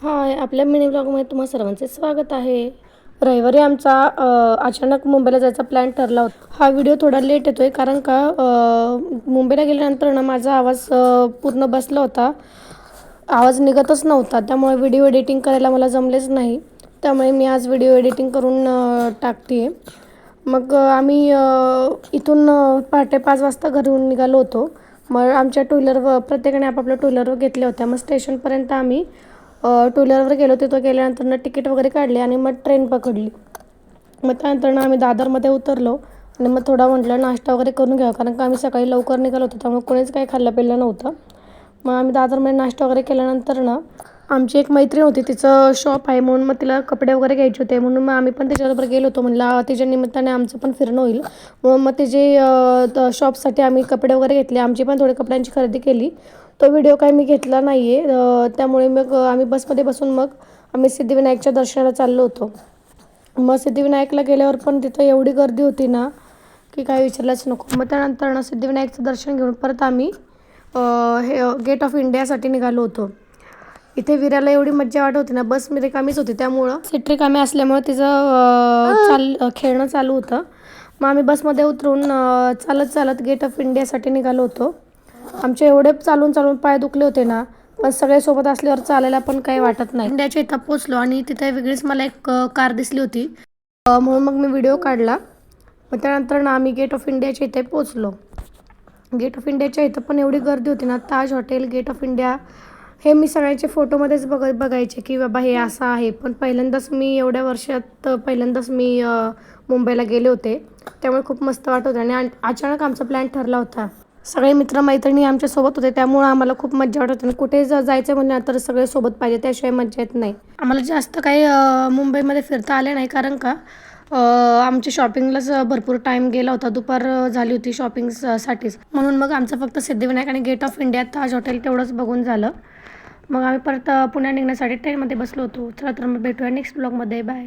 हाय, आपल्या मिनी ब्लॉगमध्ये तुम्हा सर्वांचे स्वागत आहे. रविवारी आमचा अचानक मुंबईला जायचा प्लॅन ठरला होता. हा व्हिडिओ थोडा लेट येतोय कारण का मुंबईला गेल्यानंतर ना माझा आवाज पूर्ण बसला होता. आवाज निघतच नव्हता, त्यामुळे व्हिडिओ एडिटिंग करायला मला जमलेच नाही. त्यामुळे मी आज व्हिडिओ एडिटिंग करून टाकते आहे. मग आम्ही इथून पहाटे 5 वाजता घरून निघालो होतो. मग आमच्या टू व्हीलरवर प्रत्येकाने आपापल्या टू व्हीलरवर घेतल्या होत्या. मग स्टेशनपर्यंत आम्ही टू व्हीलरवर गेलो. तिथं गेल्यानंतर तिकीट वगैरे काढले आणि मग ट्रेन पकडली. मग त्यानंतर आम्ही दादरमध्ये उतरलो आणि मग थोडा म्हटलं नाश्ता वगैरे करून घ्यावा, कारण का आम्ही सकाळी लवकर निघालो होतो, त्यामुळे कोणीच काही खाल्लं पिल्लं नव्हतं. मग आम्ही दादरमध्ये नाश्ता वगैरे केल्यानंतर आमची एक मैत्रीण होती, तिचं शॉप आहे म्हणून मग तिला कपडे वगैरे घ्यायचे होते, म्हणून मग आम्ही पण तिच्याबरोबर गेलो होतो. म्हणलं तिच्या निमित्ताने आमचं पण फिरणं होईल. मग तिचे शॉपसाठी आम्ही कपडे वगैरे घेतले. आमची पण थोडी कपड्यांची खरेदी केली. तो व्हिडिओ काही मी घेतला नाही आहे. त्यामुळे मग आम्ही बसमध्ये बसून मग आम्ही सिद्धिविनायकच्या दर्शनाला चाललो होतो. मग सिद्धिविनायकला गेल्यावर पण तिथं एवढी गर्दी होती ना की काय विचारलंच नको. मग त्यानंतर सिद्धिविनायकचं दर्शन घेऊन परत आम्ही गेट ऑफ इंडियासाठी निघालो होतो. इथे विराला एवढी मज्जा वाटत होती ना, बस मी रिकामीच होती, त्यामुळं सीट रिकामी असल्यामुळे तिचं खेळणं चालू होतं. मग आम्ही बसमध्ये उतरून चालत चालत गेट ऑफ इंडियासाठी निघालो होतो. आमचे एवढे चालून चालून पाय दुखले होते ना, पण सगळे सोबत असल्यावर चालायला पण काही वाटत नाही. इंडियाच्या इथं पोचलो आणि तिथे वेगळीच मला एक कार दिसली होती, म्हणून मग मी व्हिडिओ काढला. मग त्यानंतर आम्ही गेट ऑफ इंडियाच्या इथे पोचलो. गेट ऑफ इंडियाच्या इथं पण एवढी गर्दी होती ना, ताज हॉटेल, गेट ऑफ इंडिया हे मी सगळ्यांचे फोटोमध्येच बघायचे की बाबा हे असं आहे. पण पहिल्यांदाच मी एवढ्या वर्षात मुंबईला गेले होते, त्यामुळे खूप मस्त वाटत होतं. आणि अचानक आमचा प्लॅन ठरला होता. सगळे मित्रमैत्रिणी आमच्यासोबत होते, त्यामुळं आम्हाला खूप मज्जा वाटत होती. आणि कुठे जायचं म्हणलं तर सगळे सोबत पाहिजे, त्याशिवाय मज्जा येत नाही. आम्हाला जास्त काही मुंबईमध्ये फिरता आले नाही, कारण का आमच्या शॉपिंगलाच भरपूर टाईम गेला होता. दुपार झाली होती शॉपिंगसाठीच, म्हणून मग आमचं फक्त सिद्धिविनायक आणि gate of India, Taj hotel तेवढंच बघून झालं. मग आम्ही परत पुण्यात निघण्यासाठी ट्रेनमध्ये बसलो होतो. चला तर मग भेटूया नेक्स्ट ब्लॉगमध्ये. बाय.